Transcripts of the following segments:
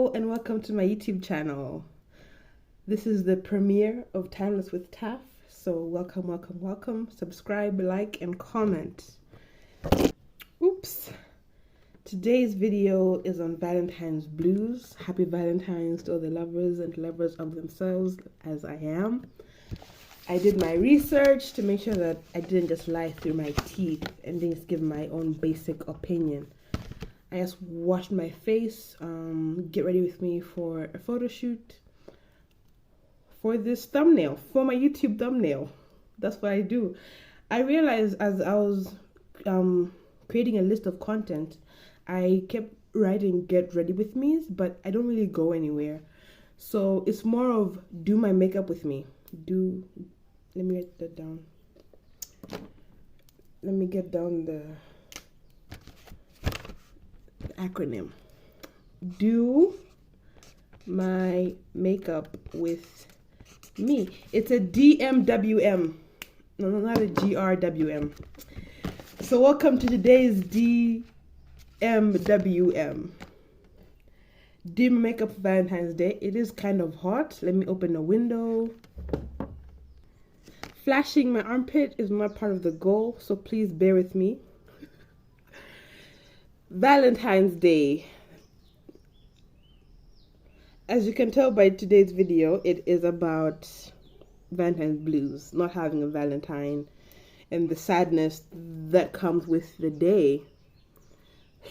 Hello and welcome to my YouTube channel. This is the premiere of Timeless with Taff, so welcome. Subscribe, like, and comment. Oops. Today's video is on Valentine's blues. Happy Valentine's to all the lovers and lovers of themselves, as I am. I did my research to make sure that I didn't just lie through my teeth and just give my own basic opinion. I just washed my face, get ready with me for a photo shoot for this thumbnail, for my YouTube thumbnail. That's what I do. I realized as I was creating a list of content, I kept writing get ready with me, but I don't really go anywhere. So it's more of do my makeup with me. Let me write that down. Let me get down the acronym. Do my makeup with me. It's a DMWM. No, not a GRWM. So welcome to today's DMWM. Do my makeup for Valentine's Day. It is kind of hot. Let me open the window. Flashing my armpit is not part of the goal, so please bear with me. Valentine's Day. As you can tell by today's video, it is about Valentine's blues, not having a Valentine, and the sadness that comes with the day.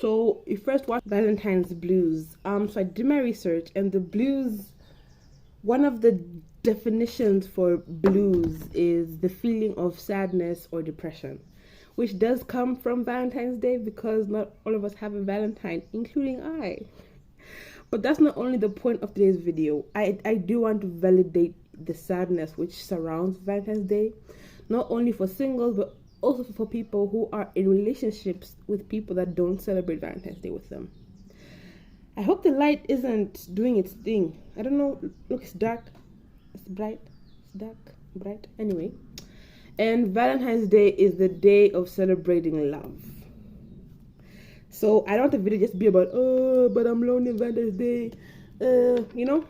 So you first watch Valentine's blues. So I did my research, and the blues, one of the definitions for blues is the feeling of sadness or depression, which does come from Valentine's Day because not all of us have a Valentine, including I. But that's not only the point of today's video. I do want to validate the sadness which surrounds Valentine's Day, not only for singles, but also for people who are in relationships with people that don't celebrate Valentine's Day with them. I hope the light isn't doing its thing. I don't know. Look, it's dark. It's bright. It's dark, bright. Anyway. And Valentine's Day is the day of celebrating love. So I don't want the video just be about, oh, but I'm lonely on Valentine's Day. You know,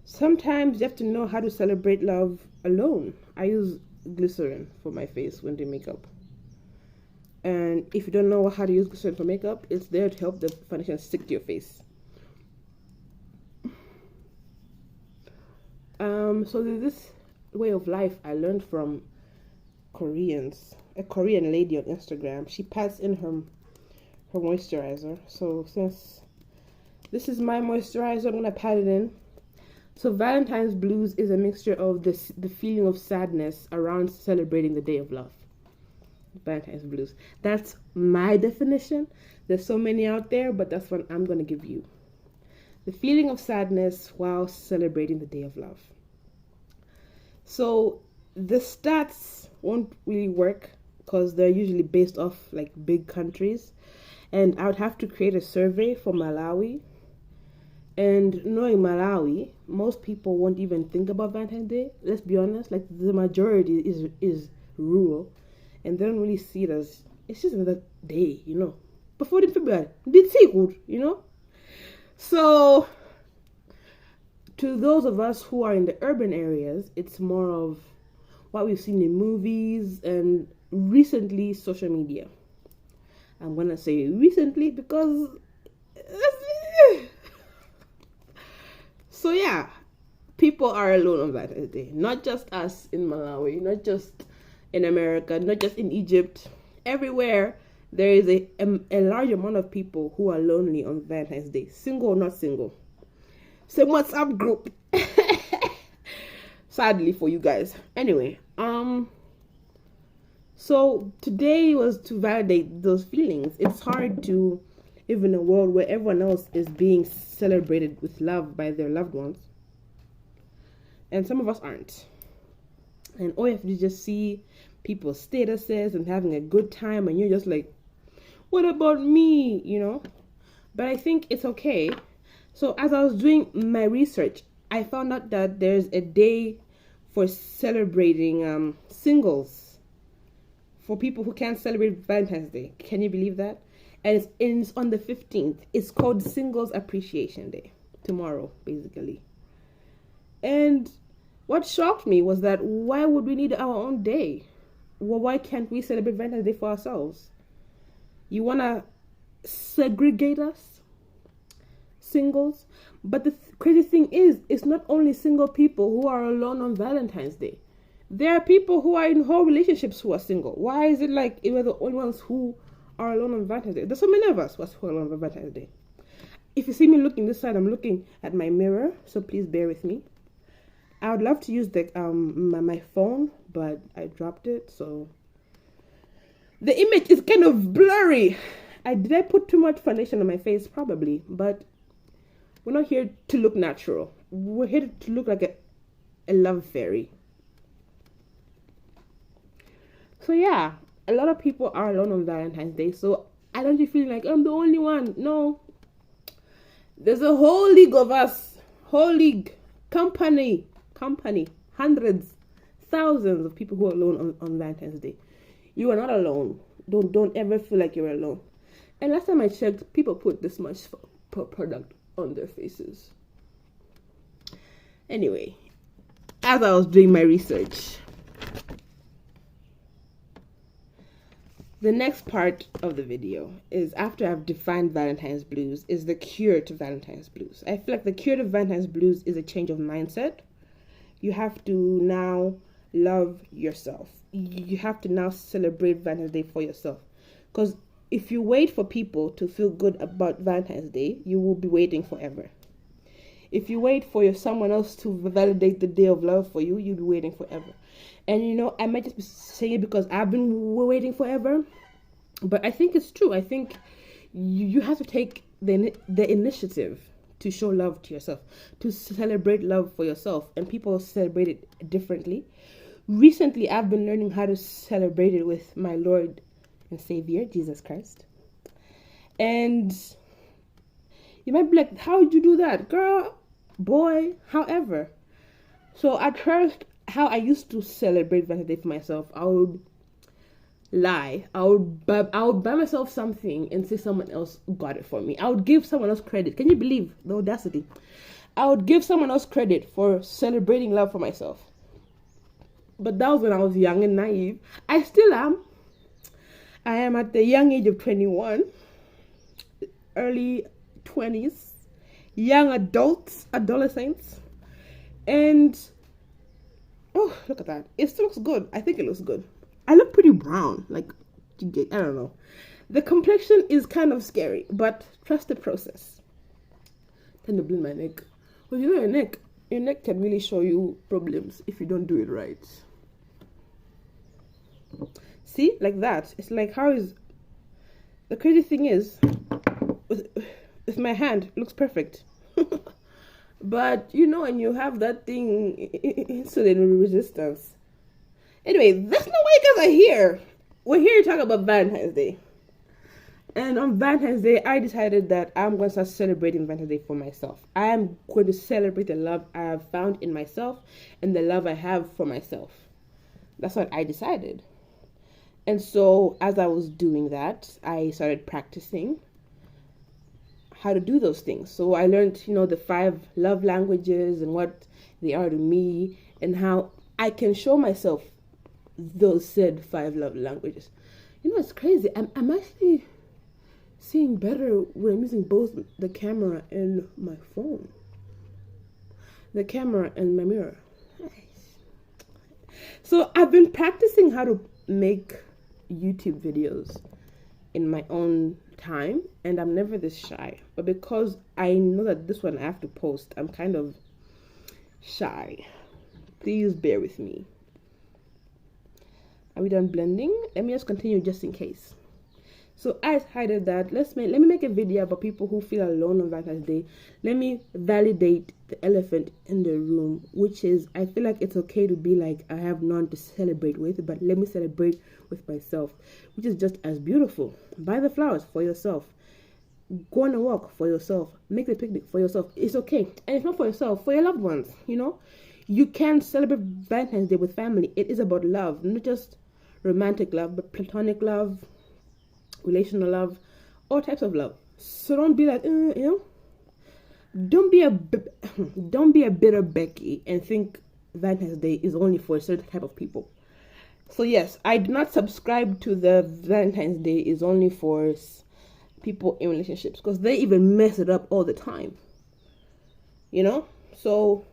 sometimes you have to know how to celebrate love alone. I use glycerin for my face when doing makeup. And if you don't know how to use glycerin for makeup, it's there to help the foundation stick to your face. So there's this way of life I learned from Koreans. A Korean lady on Instagram, she pats in her moisturizer. So since this is my moisturizer, I'm gonna pat it in. So Valentine's blues is a mixture of the feeling of sadness around celebrating the day of love. Valentine's blues. That's my definition. There's so many out there, but that's what I'm gonna give you. The feeling of sadness while celebrating the day of love. So the stats won't really work because they're usually based off like big countries, and I would have to create a survey for Malawi. And knowing Malawi, most people won't even think about Valentine's Day. Let's be honest, like the majority is rural, and they don't really see it as, it's just another day, you know. Before the February, did see good, you know. So to those of us who are in the urban areas, it's more of what we've seen in movies and recently social media. I'm gonna say recently because so yeah, people are alone on Valentine's Day. Not just us in Malawi, not just in America, not just in Egypt. Everywhere there is a large amount of people who are lonely on Valentine's Day, single or not single. Same WhatsApp group. Sadly for you guys. Anyway, so today was to validate those feelings. It's hard to live in a world where everyone else is being celebrated with love by their loved ones, and some of us aren't. And all you have to do is just see people's statuses and having a good time, and you're just like, what about me, you know? But I think it's okay. So as I was doing my research, I found out that there's a day for celebrating singles, for people who can't celebrate Valentine's Day. Can you believe that? and it's on the 15th. It's called Singles Appreciation Day, tomorrow, basically. And what shocked me was that why would we need our own day? Well, why can't we celebrate Valentine's Day for ourselves? You want to segregate us? Singles? But the crazy thing is, it's not only single people who are alone on Valentine's Day. There are people who are in whole relationships who are single. Why is it like we're the only ones who are alone on Valentine's Day? There's so many of us who are alone on Valentine's Day. If you see me looking this side, I'm looking at my mirror, so please bear with me. I would love to use the my phone, but I dropped it, so the image is kind of blurry. Did I put too much foundation on my face? Probably, but we're not here to look natural. We're here to look like a love fairy. So yeah, a lot of people are alone on Valentine's Day, so I don't feel like I'm the only one. No. There's a whole league of us. Whole league. Company. Hundreds. Thousands of people who are alone on Valentine's Day. You are not alone. Don't ever feel like you're alone. And last time I checked, people put this much product on their faces. Anyway, as I was doing my research, the next part of the video is, after I've defined Valentine's blues, is the cure to Valentine's blues. I feel like the cure to Valentine's blues is a change of mindset. You have to now love yourself. You have to now celebrate Valentine's Day for yourself. Because if you wait for people to feel good about Valentine's Day, you will be waiting forever. If you wait for someone else to validate the day of love for you, you'll be waiting forever. And you know, I might just be saying it because I've been waiting forever, but I think it's true. I think you have to take the initiative to show love to yourself, to celebrate love for yourself, and people celebrate it differently. Recently, I've been learning how to celebrate it with my Lord and Savior, Jesus Christ. And you might be like, how would you do that? Girl, boy, however. So at first, how I used to celebrate Valentine's Day for myself, I would lie. I would buy myself something and say someone else got it for me. I would give someone else credit. Can you believe the audacity? I would give someone else credit for celebrating love for myself. But that was when I was young and naive. I still am. I am at the young age of 21, early 20s, young adolescents. And, oh, look at that. It still looks good. I think it looks good. I look pretty brown. Like, I don't know. The complexion is kind of scary, but trust the process. Tend to blend my neck. Well, you know, your neck can really show you problems if you don't do it right. See, like that. It's like, how is... The crazy thing is, with my hand, it looks perfect. But, you know, when you have that thing, insulin resistance. Anyway, that's not why you guys are here. We're here to talk about Valentine's Day. And on Valentine's Day, I decided that I'm going to start celebrating Valentine's Day for myself. I am going to celebrate the love I have found in myself and the love I have for myself. That's what I decided. And so, as I was doing that, I started practicing how to do those things. So I learned, you know, the 5 love languages and what they are to me, and how I can show myself those said 5 love languages. You know, it's crazy. I'm actually seeing better when I'm using both the camera and my phone. The camera and my mirror. Nice. So I've been practicing how to make YouTube videos in my own time, and I'm never this shy. But because I know that this one I have to post, I'm kind of shy. Please bear with me. Are we done blending? Let me just continue just in case. So I decided that let me make a video about people who feel alone on Valentine's Day. Let me validate the elephant in the room, which is, I feel like it's okay to be like, I have none to celebrate with, but let me celebrate with myself, which is just as beautiful. Buy the flowers for yourself. Go on a walk for yourself. Make the picnic for yourself. It's okay. And if not for yourself, for your loved ones, you know. You can celebrate Valentine's Day with family. It is about love, not just romantic love, but platonic love, relational love, all types of love. So don't be like, don't be a don't be a bitter Becky and think Valentine's Day is only for a certain type of people. So yes, I do not subscribe to the Valentine's Day is only for people in relationships, because they even mess it up all the time. So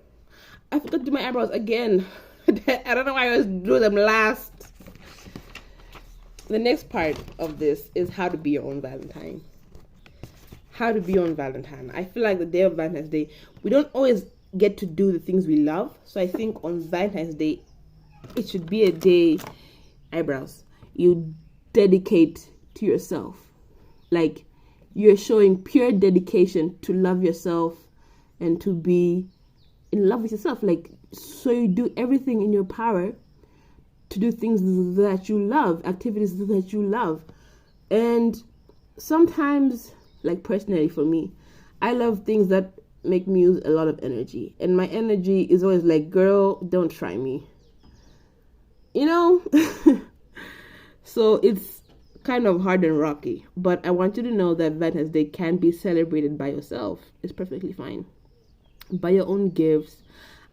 I forgot to do my eyebrows again. I don't know why I always do them last. The next part of this is how to be your own Valentine. How to be your own Valentine. I feel like the day of Valentine's Day, we don't always get to do the things we love. So I think on Valentine's Day, it should be a day, eyebrows, you dedicate to yourself. Like, you're showing pure dedication to love yourself and to be in love with yourself. Like, so you do everything in your power to do things that you love, activities that you love. And sometimes, like personally for me, I love things that make me use a lot of energy. And my energy is always like, girl, don't try me. So it's kind of hard and rocky. But I want you to know that Valentine's Day can be celebrated by yourself. It's perfectly fine. Buy your own gifts.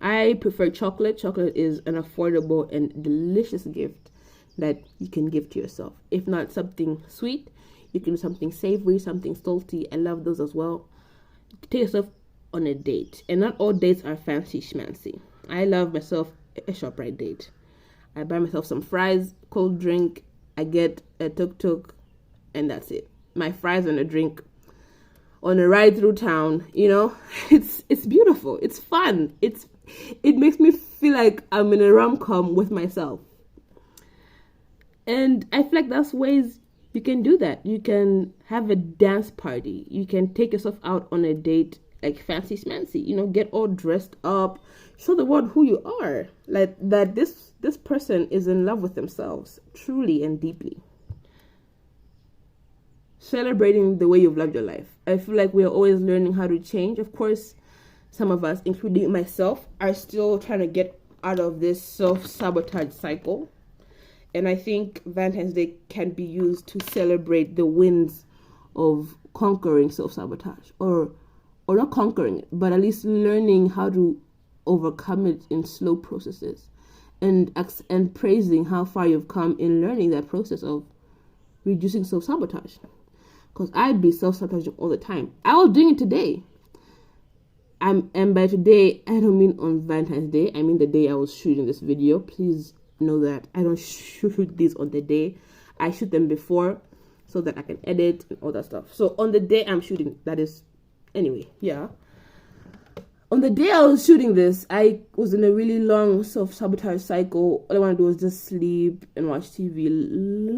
I prefer chocolate. Chocolate is an affordable and delicious gift that you can give to yourself. If not something sweet, you can do something savory, something salty. I love those as well. Take yourself on a date. And not all dates are fancy schmancy. I love myself a ShopRite date. I buy myself some fries, cold drink. I get a tuk-tuk, and that's it. My fries and a drink on a ride through town. It's beautiful. It's fun. It makes me feel like I'm in a rom-com with myself. And I feel like that's ways you can do that. You can have a dance party. You can take yourself out on a date, like fancy schmancy. Get all dressed up. Show the world who you are. Like that this person is in love with themselves, truly and deeply. Celebrating the way you've loved your life. I feel like we're always learning how to change. Of course, some of us, including myself, are still trying to get out of this self-sabotage cycle. And I think Valentine's Day can be used to celebrate the wins of conquering self-sabotage. Or not conquering it, but at least learning how to overcome it in slow processes. And praising how far you've come in learning that process of reducing self-sabotage. Because I'd be self-sabotaging all the time. I was doing it today. And by today, I don't mean on Valentine's Day. I mean the day I was shooting this video. Please know that I don't shoot these on the day. I shoot them before so that I can edit and all that stuff. So on the day I'm shooting, that is, anyway, yeah. On the day I was shooting this, I was in a really long self-sabotage cycle. All I want to do was just sleep and watch TV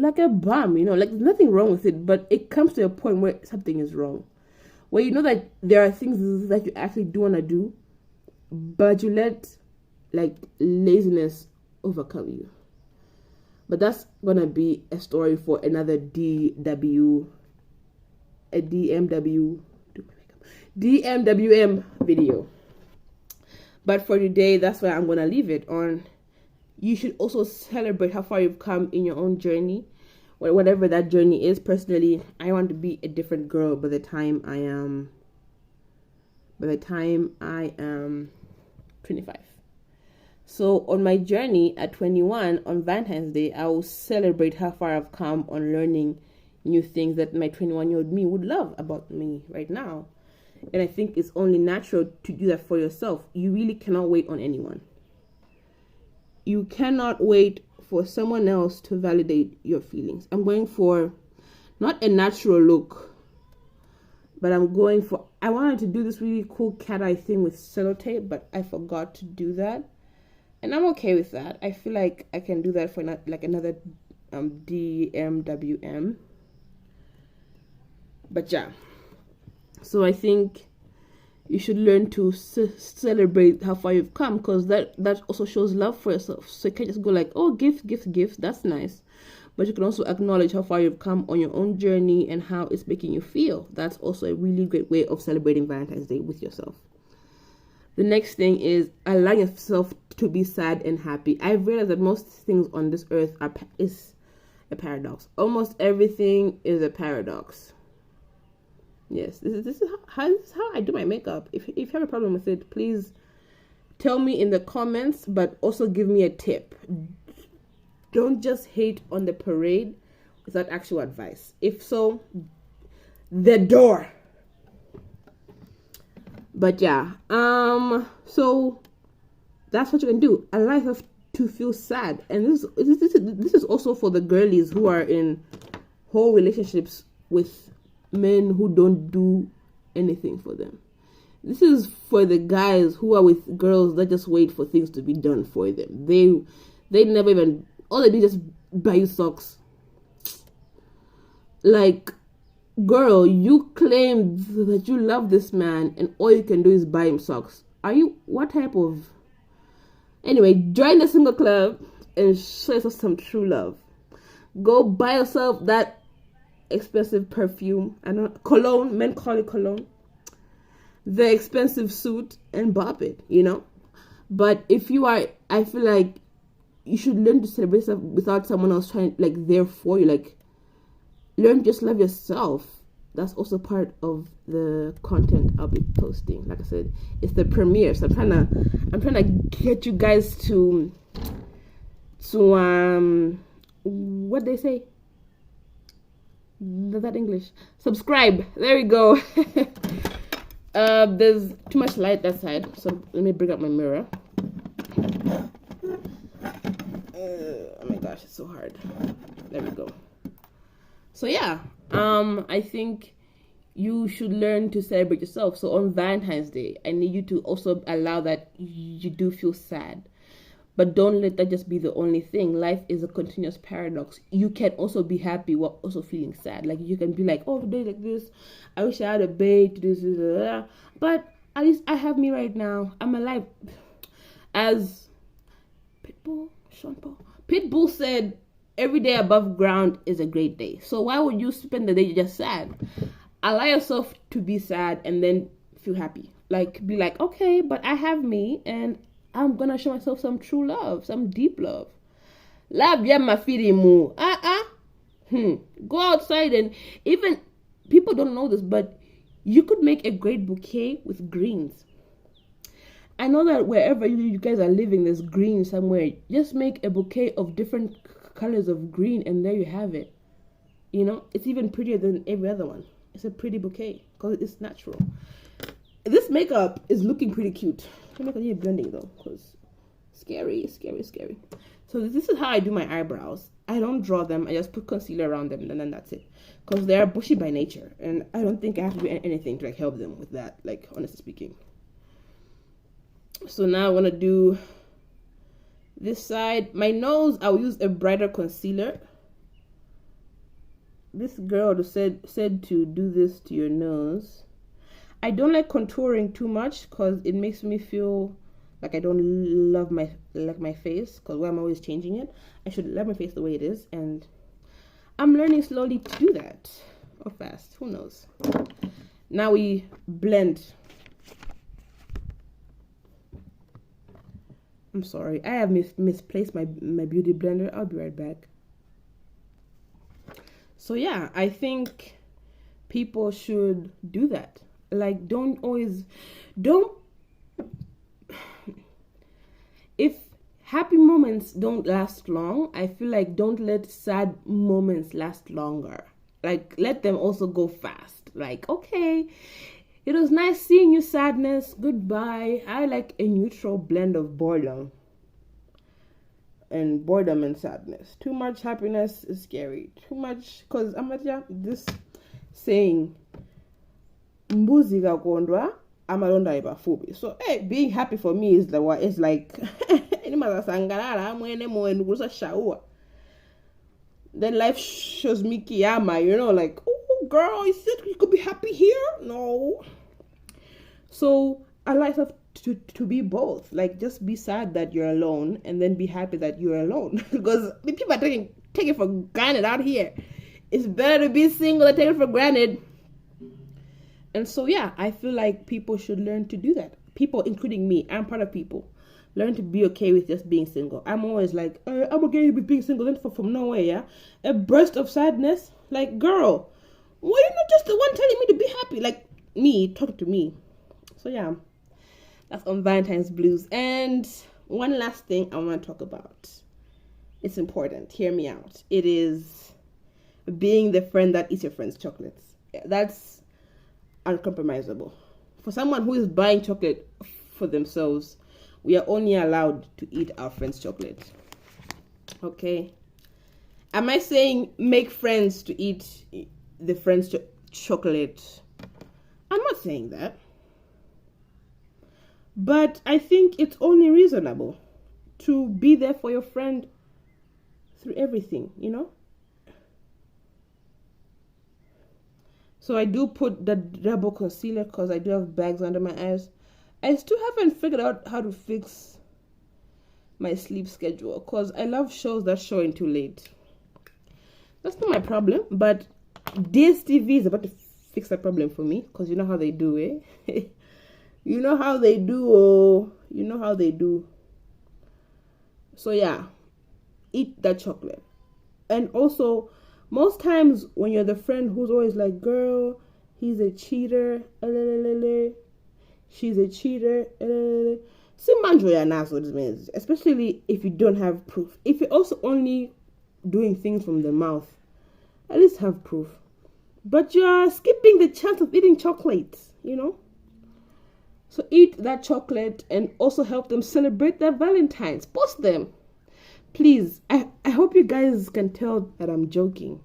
like a bum, like there's nothing wrong with it. But it comes to a point where something is wrong. Where you know that there are things that you actually do want to do, but you let like laziness overcome you. But that's gonna be a story for another DMWM video. But for today, that's where I'm gonna leave it on. You should also celebrate how far you've come in your own journey, whatever that journey is. Personally, I want to be a different girl by the time I am 25. So on my journey at 21 on Valentine's Day, I will celebrate how far I've come on learning new things that my 21-year-old me would love about me right now. And I think it's only natural to do that for yourself. You really cannot wait on anyone. You cannot wait for someone else to validate your feelings. I'm going for not a natural look, but I wanted to do this really cool cat eye thing with sellotape, but I forgot to do that. And I'm okay with that. I feel like I can do that for another DMWM. But yeah. So I think you should learn to celebrate how far you've come, because that also shows love for yourself. So you can't just go like, oh, gifts, that's nice. But you can also acknowledge how far you've come on your own journey and how it's making you feel. That's also a really great way of celebrating Valentine's Day with yourself. The next thing is allow yourself to be sad and happy. I've realized that most things on this earth is a paradox. Almost everything is a paradox. Yes, this is how I do my makeup. If you have a problem with it, please tell me in the comments, but also give me a tip. Don't just hate on the parade without actual advice. If so, the door. But yeah, so that's what you can do. Allow yourself to feel sad, and this is also for the girlies who are in whole relationships with men who don't do anything for them. This is for the guys who are with girls that just wait for things to be done for them. They never even, all they do is just buy you socks. Like, girl, you claim that you love this man and all you can do is buy him socks. Are you, what type of, anyway, join the single club and show yourself some true love. Go buy yourself that expensive perfume, I know, cologne, men call it cologne, the expensive suit, and bop it, you know. But if you are, I feel like you should learn to celebrate yourself without someone else trying, like, there for you. Like, learn to just love yourself. That's also part of the content I'll be posting. Like I said, it's the premiere, so I'm trying to get you guys to what they say, that English, subscribe. There we go. There's too much light that side, so let me bring up my mirror. Oh my gosh, it's so hard. There we go. So yeah, I think you should learn to celebrate yourself. So on Valentine's Day, I need you to also allow that you do feel sad. But don't let that just be the only thing. Life is a continuous paradox. You can also be happy while also feeling sad. Like, you can be like, oh, today like this, I wish I had a babe to do this, but at least I have me right now. I'm alive. As Sean Paul Pitbull said, every day above ground is a great day. So why would you spend the day just sad? Allow yourself to be sad and then feel happy. Like, be like, okay, but I have me, and I'm gonna show myself some true love, some deep love. Go outside, and even people don't know this, but you could make a great bouquet with greens. I know that wherever you guys are living, there's green somewhere. Just make a bouquet of different colors of green, and there you have it. You know, it's even prettier than every other one. It's a pretty bouquet because it's natural. This makeup is looking pretty cute. I'm not gonna need blending though, because scary. So this is how I do my eyebrows. I don't draw them. I just put concealer around them, and then that's it. Because they are bushy by nature, and I don't think I have to do anything to like help them with that. Like, honestly speaking. So now I want to do this side. My nose, I'll use a brighter concealer. This girl said to do this to your nose. I don't like contouring too much because it makes me feel like I don't love my face, because why I'm always changing it. I should love my face the way it is, and I'm learning slowly to do that. Or fast, who knows. Now we blend. I'm sorry, I have misplaced my beauty blender. I'll be right back. So yeah, I think people should do that. Like, if happy moments don't last long, I feel like don't let sad moments last longer. Like, let them also go fast. Like, okay, it was nice seeing you, sadness, goodbye. I like a neutral blend of boredom and sadness. Too much happiness is scary. Too much, because I'm like, yeah, this saying, mbuzi kakondwa amalonda ibafubi. So hey, being happy for me is like then life shows me kiyama, you know, like, oh girl, you said you could be happy here? No. So I like to be both. Like, just be sad that you're alone and then be happy that you're alone. Because people are taking it for granted out here. It's better to be single than take it for granted. And so, yeah, I feel like people should learn to do that. People, including me, I'm part of people. Learn to be okay with just being single. I'm always like, I'm okay with being single. Then from nowhere, yeah? A burst of sadness. Like, girl, why are you not just the one telling me to be happy? me, talk to me. So yeah, that's on Valentine's blues. And one last thing I want to talk about. It's important. Hear me out. It is being the friend that eats your friend's chocolates. That's uncompromisable. For someone who is buying chocolate for themselves, we are only allowed to eat our friend's chocolate. Okay? Am I saying make friends to eat the friend's chocolate? I'm not saying that. But I think it's only reasonable to be there for your friend through everything, you know? So I do put the double concealer because I do have bags under my eyes. I still haven't figured out how to fix my sleep schedule because I love shows that show in too late. That's not my problem, but DSTV is about to fix that problem for me because you know how they do, eh? You know how they do, oh. You know how they do. So yeah, eat that chocolate. And also, most times when you're the friend who's always like, girl, he's a cheater, she's a cheater, especially if you don't have proof. If you're also only doing things from the mouth, at least have proof. But you're skipping the chance of eating chocolates, you know? So eat that chocolate and also help them celebrate their Valentines. Post them. Please, I hope you guys can tell that I'm joking.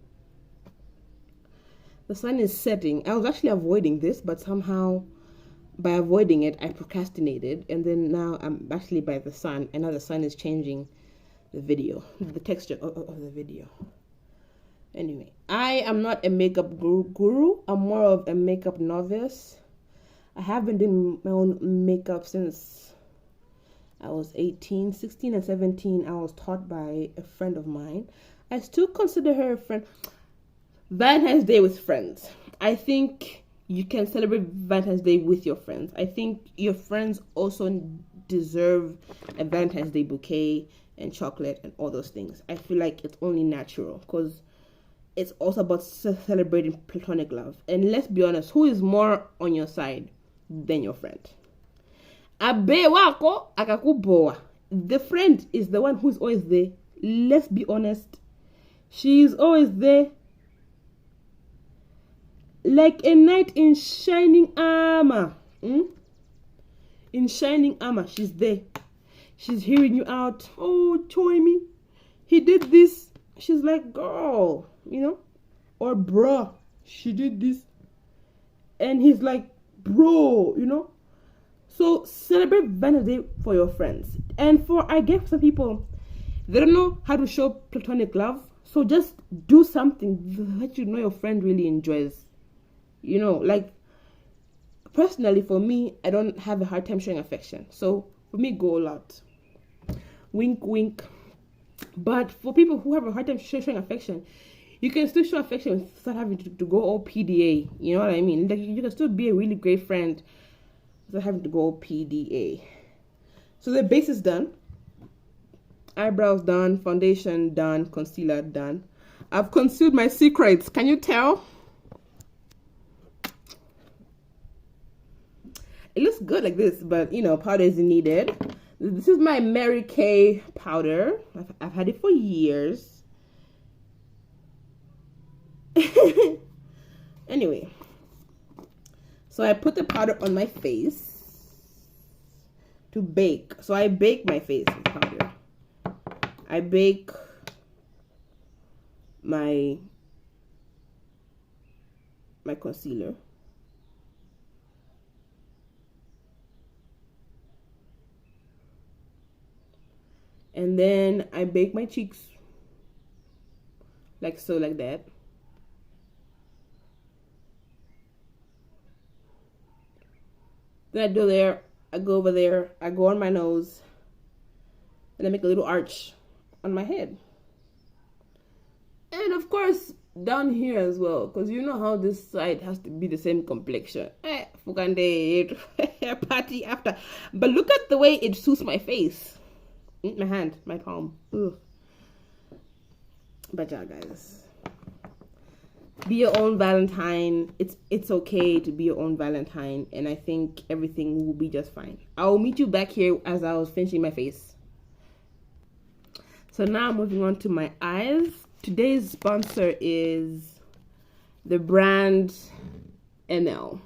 The sun is setting. I was actually avoiding this, but somehow by avoiding it, I procrastinated. And then now I'm actually by the sun. And now the sun is changing the video, the texture of the video. Anyway, I am not a makeup guru. I'm more of a makeup novice. I have been doing my own makeup since I was 18, 16 and 17. I was taught by a friend of mine. I still consider her a friend. Valentine's Day with friends. I think you can celebrate Valentine's Day with your friends. I think your friends also deserve a Valentine's Day bouquet and chocolate and all those things. I feel like it's only natural because it's also about celebrating platonic love. And let's be honest, who is more on your side than your friend? The friend is the one who's always there. Let's be honest. She's always there. Like a knight in shining armor. In shining armor, she's there. She's hearing you out. Oh, join me. He did this. She's like, girl, you know? Or bruh, she did this. And he's like, bro, you know? So celebrate Valentine's Day for your friends. And I guess some people, they don't know how to show platonic love. So just do something that you know your friend really enjoys. You know, like, personally for me, I don't have a hard time showing affection. So for me, go all out. Wink, wink. But for people who have a hard time showing affection, you can still show affection without having to go all PDA. You know what I mean? Like, you can still be a really great friend without having to go all PDA. So the base is done. Eyebrows done. Foundation done. Concealer done. I've concealed my secrets. Can you tell? It looks good like this, but, you know, powder is needed. This is my Mary Kay powder. I've had it for years. Anyway, so I put the powder on my face to bake. So I bake my face with powder. I bake my concealer. And then I bake my cheeks like so, like that. Then I do there, I go over there, I go on my nose, and I make a little arch on my head. And of course, down here as well, because you know how this side has to be the same complexion. Party after. But look at the way it suits my face. My hand, my palm. Ugh. But yeah, guys, Be your own Valentine. It's okay to be your own Valentine, and I think everything will be just fine. I'll meet you back here as I was finishing my face. So now moving on to my eyes. Today's sponsor is the brand NL.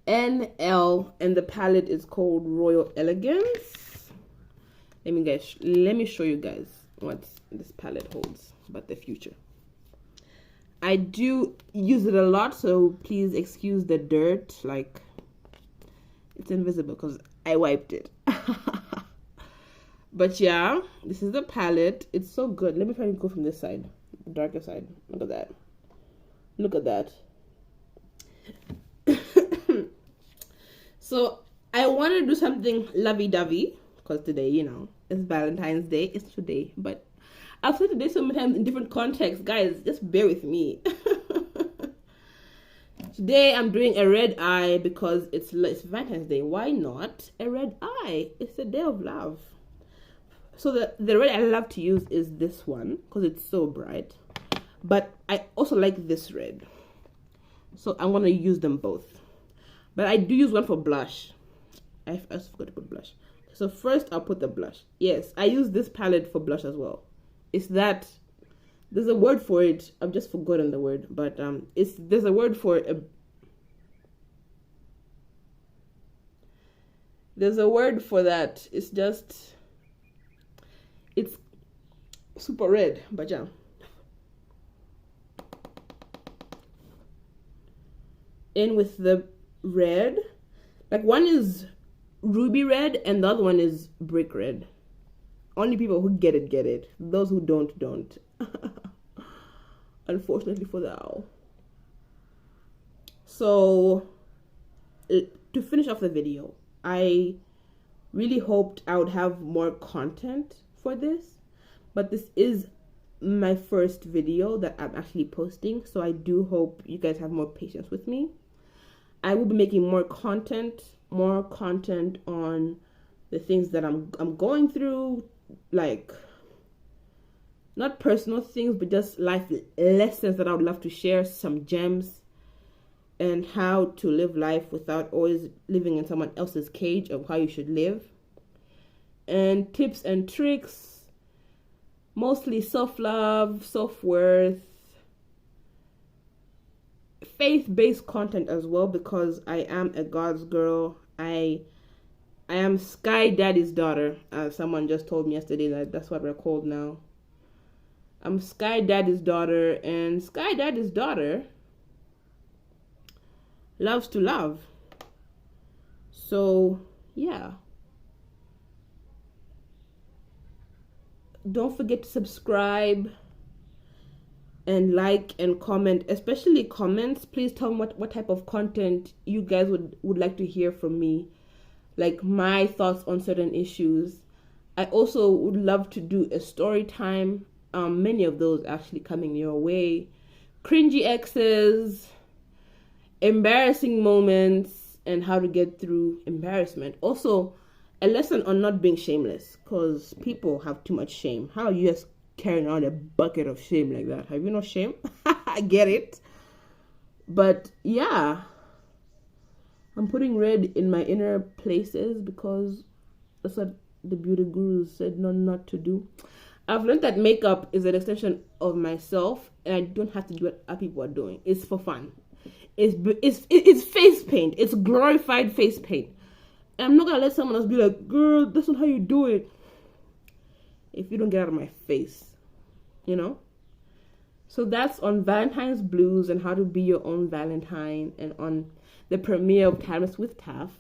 NL, and the palette is called Royal Elegance. Let me show you guys what this palette holds about the future. I do use it a lot, so please excuse the dirt. Like, it's invisible because I wiped it. But yeah, this is the palette. It's so good. Let me try to go from this side, the darker side. Look at that. Look at that. So I want to do something lovey-dovey because today, you know, it's Valentine's Day. It's today, but I've said today so many times in different contexts. Guys, just bear with me. Today I'm doing a red eye because it's Valentine's Day. Why not a red eye? It's a day of love. So the red I love to use is this one because it's so bright. But I also like this red. So I'm going to use them both. But I do use one for blush. I forgot to put blush. So first I'll put the blush. Yes, I use this palette for blush as well. It's that, there's a word for it. I've just forgotten the word. But there's a word for it. There's a word for that. It's super red. But yeah. In with the red, like one is ruby red and the other one is brick red. Only people who get it. Those who don't. Unfortunately for thou. So to finish off the video, I really hoped I would have more content for this, but this is my first video that I'm actually posting, so I do hope you guys have more patience with me. I will be making more content on the things that I'm going through, like not personal things, but just life lessons that I would love to share, some gems, and how to live life without always living in someone else's cage of how you should live, and tips and tricks, mostly self-love, self-worth, faith-based content as well, because I am a God's girl. I am Sky Daddy's daughter. Someone just told me yesterday that's what we're called now. I'm Sky Daddy's daughter, and Sky Daddy's daughter loves to love. So yeah, don't forget to subscribe and like and comment, especially comments. Please tell me what type of content you guys would like to hear from me, like my thoughts on certain issues. I also would love to do a story time, many of those actually coming your way. Cringy exes, embarrassing moments, and how to get through embarrassment. Also a lesson on not being shameless, because people have too much shame. How are you just carrying around a bucket of shame like that? Have you no shame? I get it. But yeah, I'm putting red in my inner places because that's what the beauty gurus said not to do. I've learned that makeup is an extension of myself, and I don't have to do what other people are doing. It's for fun. It's face paint. It's glorified face paint. And I'm not gonna let someone else be like, girl, that's not how you do it. If you don't get out of my face, you know? So that's on Valentine's Blues and how to be your own Valentine, and on the premiere of Timeless with Taff.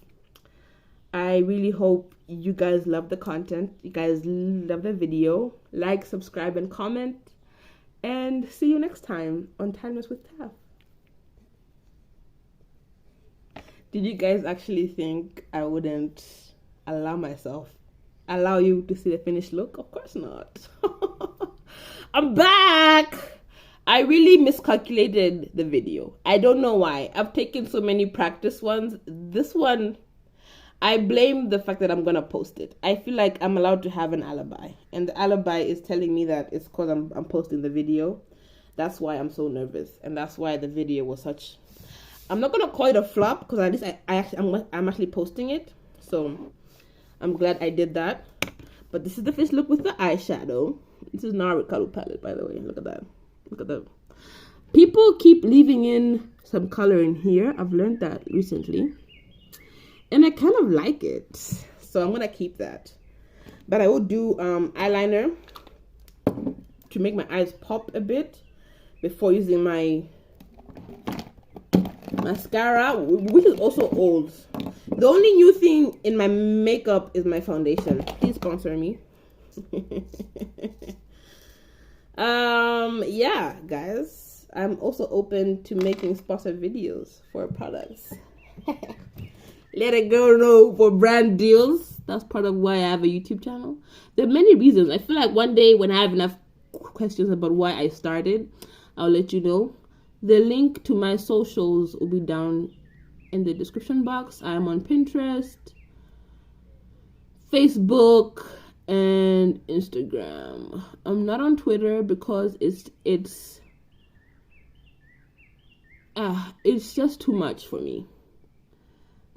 I really hope you guys love the content. You guys love the video. Like, subscribe, and comment. And see you next time on Timeless with Taff. Did you guys actually think I wouldn't allow you to see the finished look? Of course not. I'm back. I really miscalculated the video. I don't know why. I've taken so many practice ones. This one, I blame the fact that I'm gonna post it. I feel like I'm allowed to have an alibi, and the alibi is telling me that it's because I'm posting the video That's why I'm so nervous, and that's why the video was such. I'm not gonna call it a flop because at least I'm actually posting it, so I'm glad I did that. But this is the first look with the eyeshadow. This is not a color palette, by the way. Look at that. Look at that. People keep leaving in some color in here. I've learned that recently, and I kind of like it, so I'm gonna keep that. But I will do eyeliner to make my eyes pop a bit before using my mascara, which is also old. The only new thing in my makeup is my foundation. Please sponsor me. Yeah, guys, I'm also open to making sponsored videos for products. Let a girl know for brand deals. That's part of why I have a YouTube channel. There are many reasons. I feel like one day when I have enough questions about why I started, I'll let you know. The link to my socials will be down in the description box. I am on Pinterest, Facebook, and Instagram. I'm not on Twitter because it's just too much for me.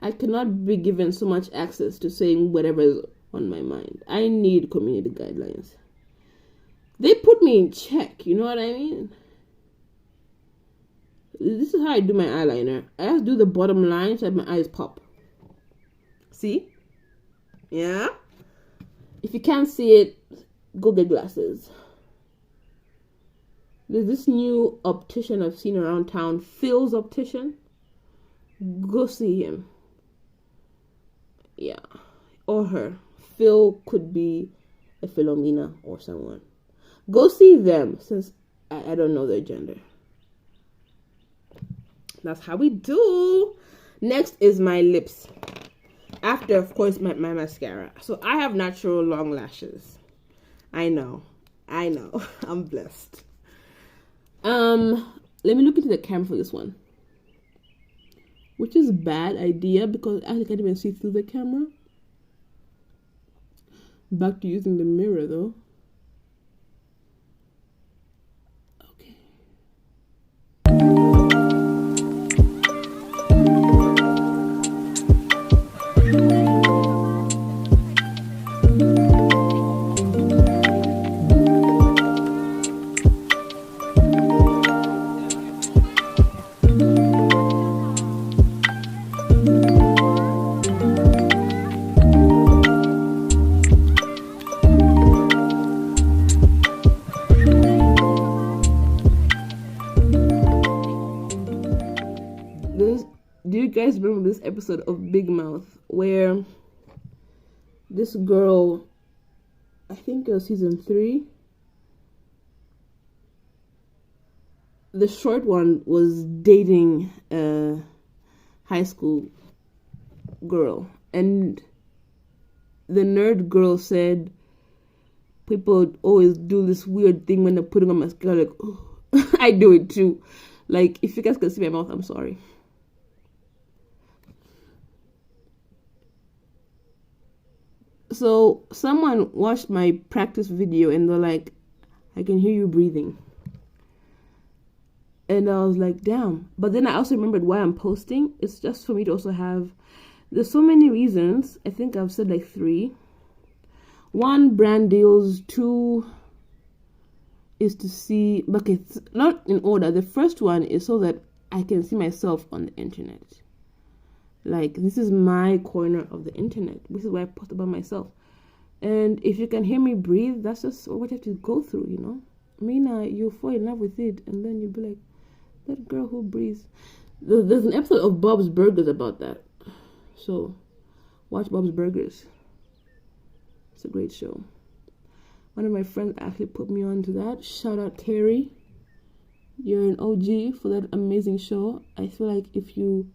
I cannot be given so much access to saying whatever is on my mind. I need community guidelines. They put me in check, you know what I mean? This is how I do my eyeliner. I just do the bottom line so that my eyes pop. See? Yeah? If you can't see it, go get glasses. There's this new optician I've seen around town, Phil's Optician. Go see him. Yeah. Or her. Phil could be a Philomena or someone. Go see them, since I don't know their gender. That's how we do. Next is my lips. After, of course, my mascara. So I have natural long lashes. I know. I'm blessed. Let me look into the camera for this one. Which is a bad idea because I can't even see through the camera. Back to using the mirror though. Do you guys remember this episode of Big Mouth where this girl, I think it was season 3, the short one was dating a high school girl, and the nerd girl said people always do this weird thing when they're putting on mascara, like, oh. I do it too. Like, if you guys can see my mouth, I'm sorry. So someone watched my practice video and they're like, I can hear you breathing. And I was like, damn. But then I also remembered why I'm posting. It's just for me to also have, there's so many reasons. I think I've said like 3. 1, brand deals. 2 is to see, but it's not in order. The first one is so that I can see myself on the internet. Like, this is my corner of the internet. This is where I post about myself. And if you can hear me breathe, that's just what you have to go through, you know? I mean, you'll fall in love with it, and then you'll be like, that girl who breathes. There's an episode of Bob's Burgers about that. So, watch Bob's Burgers. It's a great show. One of my friends actually put me on to that. Shout out Terry. You're an OG for that amazing show. I feel like if you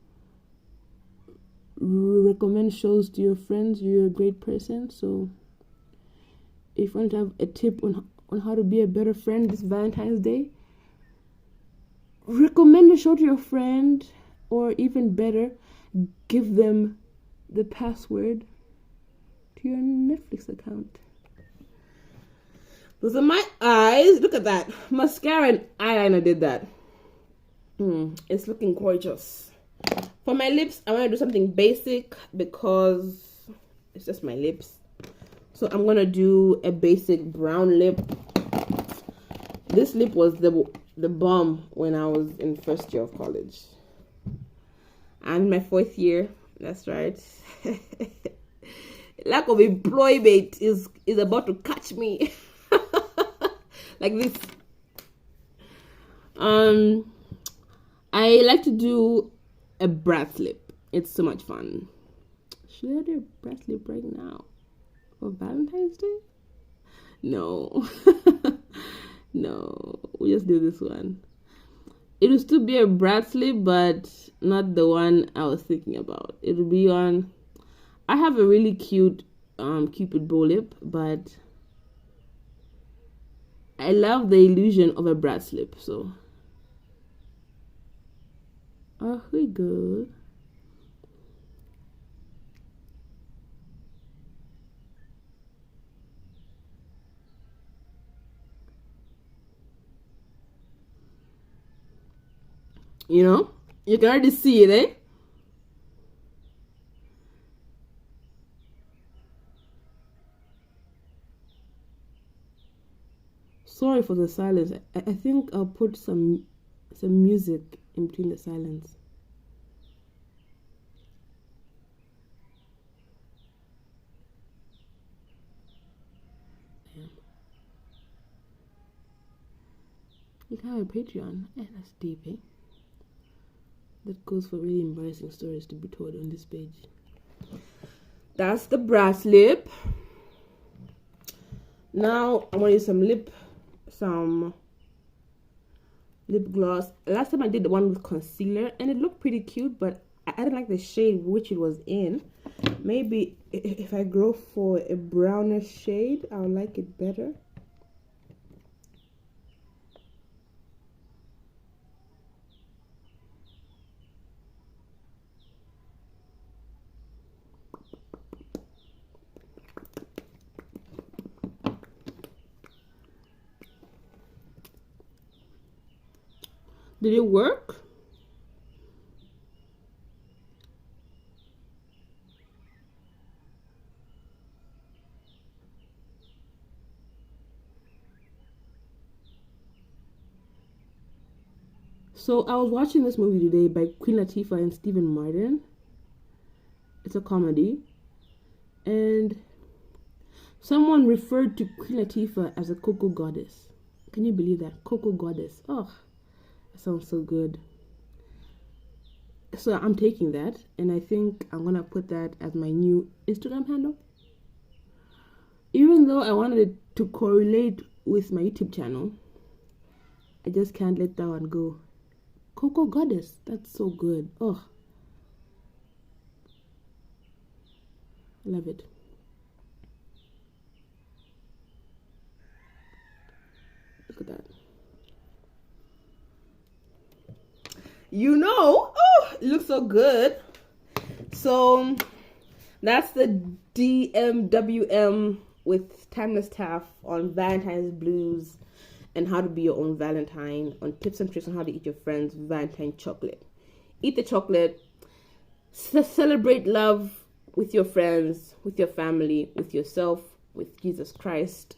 recommend shows to your friends, you're a great person. So if you want to have a tip on how to be a better friend this Valentine's Day, recommend a show to your friend, or even better, give them the password to your Netflix account. Those are my eyes. Look at that. Mascara and eyeliner did that. It's looking gorgeous. For my lips, I want to do something basic because it's just my lips. So I'm going to do a basic brown lip. This lip was the bomb when I was in first year of college. I'm in my 4th year. That's right. Lack of employment is about to catch me. Like this. I like to do a brass lip. It's so much fun. Should I do a brass lip right now for Valentine's Day? No. No, we'll just do this one. It will still be a brass lip, but not the one I was thinking about. It will be on. I have a really cute Cupid bow lip, but I love the illusion of a brass lip. So, here we go. You know, you can already see it, eh? Sorry for the silence. I think I'll put some music in between the silence. You can have a Patreon. That's deep, eh? That goes for really embarrassing stories to be told on this page. That's the brass lip. Now I want to use some lip gloss. Last time I did the one with concealer and it looked pretty cute, but I didn't like the shade which it was in. Maybe if I go for a browner shade, I'll like it better. Did it work? So I was watching this movie today by Queen Latifah and Stephen Martin. It's a comedy. And someone referred to Queen Latifah as a cocoa goddess. Can you believe that? Cocoa goddess. Oh, that sounds so good. So I'm taking that and I think I'm going to put that as my new Instagram handle. Even though I wanted it to correlate with my YouTube channel, I just can't let that one go. Cocoa goddess. That's so good. Oh, I love it. Look at that. You know, oh, it looks so good. So that's the DMWM with Timeless Taff on Valentine's Blues and how to be your own Valentine, on tips and tricks on how to eat your friend's Valentine chocolate. Eat the chocolate, celebrate love with your friends, with your family, with yourself, with Jesus Christ.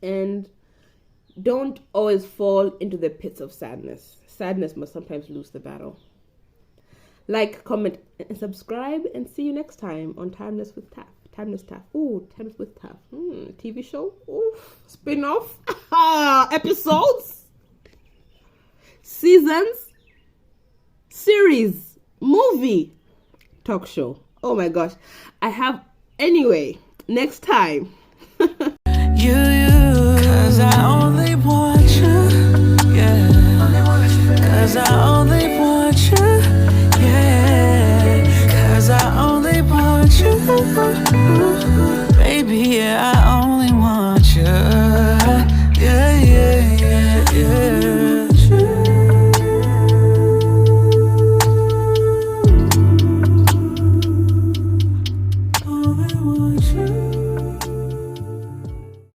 And don't always fall into the pits of sadness. Sadness must sometimes lose the battle. Like, comment, and subscribe, and see you next time on Timeless with Taff. Timeless Taff. Ooh, Timeless with Taff. TV show. Ooh, spin-off. Episodes. Seasons. Series. Movie. Talk show. Oh my gosh. Anyway, next time. You